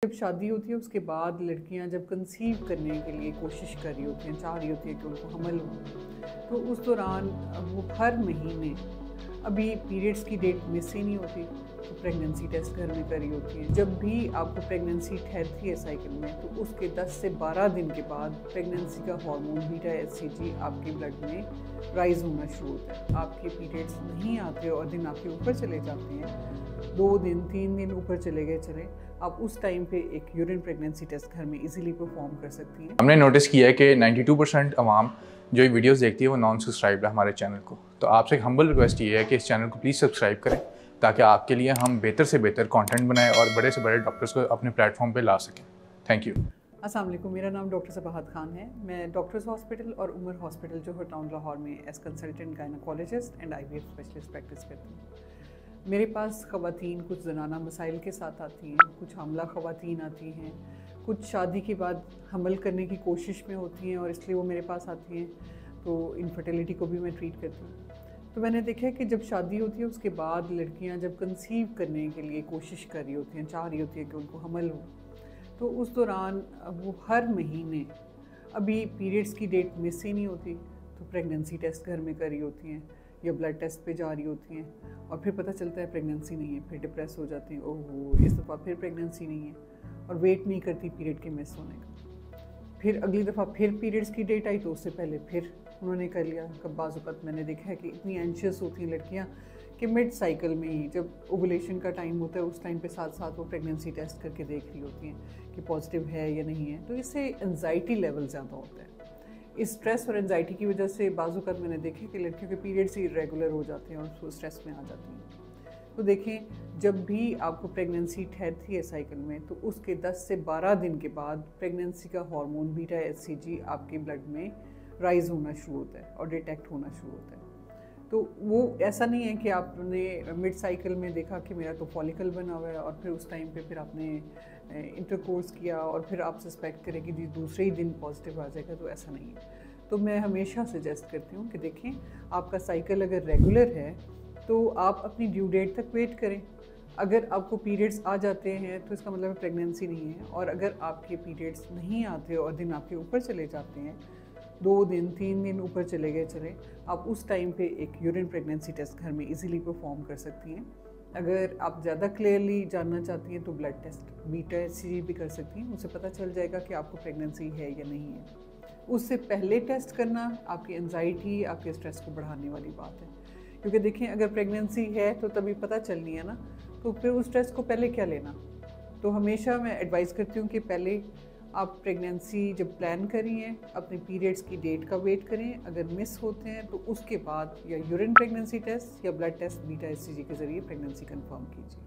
जब शादी होती है उसके बाद लड़कियां जब कंसीव करने के लिए कोशिश कर रही होती हैं, चाह रही होती हैं कि उनको हमल हो, तो उस दौरान वो हर महीने अभी पीरियड्स की डेट मिस ही नहीं होती, तो प्रेगनेंसी टेस्ट घर में करी होती है। जब भी आपको प्रेगनेंसी ठहरती है साइकिल में, तो उसके 10 से 12 दिन के बाद प्रेगनेंसी का हार्मोन बीटा HCG आपके ब्लड में राइज होना शुरू होता है। आपके पीरियड्स नहीं आते और दिन आपके ऊपर चले जाते हैं, 2 दिन 3 दिन ऊपर चले गए चले, आप उस टाइम पे एक यूरिन प्रेगनेंसी टेस्ट घर में इजीली परफॉर्म कर सकती हैं। हमने नोटिस किया है कि 92% अवाम जो ये वीडियोस देखती है वो नॉन सब्सक्राइब है हमारे चैनल को। तो आपसे एक हम्बल रिक्वेस्ट ये है कि इस चैनल को प्लीज़ सब्सक्राइब करें ताकि आपके लिए हम बेहतर से बेहतर कंटेंट बनाएं और बड़े से बड़े डॉक्टर्स को अपने प्लेटफॉर्म पे ला सकें। Thank you. अस्सलाम वालेकुम, मेरा नाम डॉक्टर सबाहत खान है। मैं डॉक्टर्स हॉस्पिटल और उमर हॉस्पिटल जो है टाउन लाहौर में as consultant gynaecologist and IVF specialist practice करती हूँ। मेरे पास ख़वातीन कुछ ज़नाना मसाइल के साथ आती हैं, कुछ हामला ख़वातीन आती हैं, कुछ शादी के बाद हमल करने की कोशिश में होती हैं और इसलिए वो मेरे पास आती हैं, तो इनफर्टिलिटी को भी मैं ट्रीट करती हूँ। तो मैंने देखा है कि जब शादी होती है उसके बाद लड़कियां जब कंसीव करने के लिए कोशिश कर रही होती हैं, चाह रही होती हैं कि उनको हमल हो, तो उस दौरान वो हर महीने अभी पीरियड्स की डेट मिस ही नहीं होती, तो प्रेगनेंसी टेस्ट घर में करी होती हैं या ब्लड टेस्ट पे जा रही होती हैं और फिर पता चलता है प्रेगनेंसी नहीं है। फिर डिप्रेस हो जाती हैं, ओहो इस दफ़ा फिर प्रेगनेंसी नहीं है, और वेट नहीं करती पीरियड के मिस होने का। फिर अगली दफ़ा फिर पीरियड्स की डेट आई तो उससे पहले फिर उन्होंने कर लिया। कब बाज़ मैंने देखा है कि इतनी एंशियस होती हैं लड़कियां कि मिड साइकिल में ही जब ओवुलेशन का टाइम होता है उस टाइम पे साथ साथ वो प्रेगनेंसी टेस्ट करके देख रही होती हैं कि पॉजिटिव है या नहीं है। तो इससे एंजाइटी लेवल ज़्यादा होता है। इस स्ट्रेस और एंजाइटी की वजह से बाज़ मैंने देखे कि लड़कियों के पीरियड्स ही इरेगुलर हो जाते हैं और स्ट्रेस में आ जाती हैं। तो देखें, जब भी आपको प्रेगनेंसी ठहरती है साइकिल में, तो उसके 10 से 12 दिन के बाद प्रेगनेंसी का हार्मोन बीटा HCG आपके ब्लड में राइज होना शुरू होता है और डिटेक्ट होना शुरू होता है। तो वो ऐसा नहीं है कि आपने मिड साइकिल में देखा कि मेरा तो फॉलिकल बना हुआ है और फिर उस टाइम पे फिर आपने इंटरकोर्स किया और फिर आप सस्पेक्ट करें कि दूसरे ही दिन पॉजिटिव आ जाएगा, तो ऐसा नहीं है। तो मैं हमेशा सजेस्ट करती हूँ कि देखें, आपका साइकिल अगर रेगुलर है तो आप अपनी ड्यू डेट तक वेट करें। अगर आपको पीरियड्स आ जाते हैं तो इसका मतलब प्रेगनेंसी नहीं है, और अगर आपके पीरियड्स नहीं आते और दिन आपके ऊपर चले जाते हैं, 2 दिन 3 दिन ऊपर चले गए चले, आप उस टाइम पे एक यूरिन प्रेगनेंसी टेस्ट घर में इजीली परफॉर्म कर सकती हैं। अगर आप ज़्यादा क्लियरली जानना चाहती हैं तो ब्लड टेस्ट बीटा HCG भी कर सकती हैं, उससे पता चल जाएगा कि आपको प्रेगनेंसी है या नहीं है। उससे पहले टेस्ट करना आपकी एंजाइटी, आपके स्ट्रेस को बढ़ाने वाली बात है, क्योंकि देखें अगर प्रेगनेंसी है तो तभी पता चलनी है ना, तो फिर उस स्ट्रेस को पहले क्या लेना। तो हमेशा मैं एडवाइस करती हूँ कि पहले आप प्रेगनेंसी जब प्लान करिए अपने पीरियड्स की डेट का वेट करें, अगर मिस होते हैं तो उसके बाद या यूरिन प्रेगनेंसी टेस्ट या ब्लड टेस्ट बीटा HCG के ज़रिए प्रेगनेंसी कंफर्म कीजिए।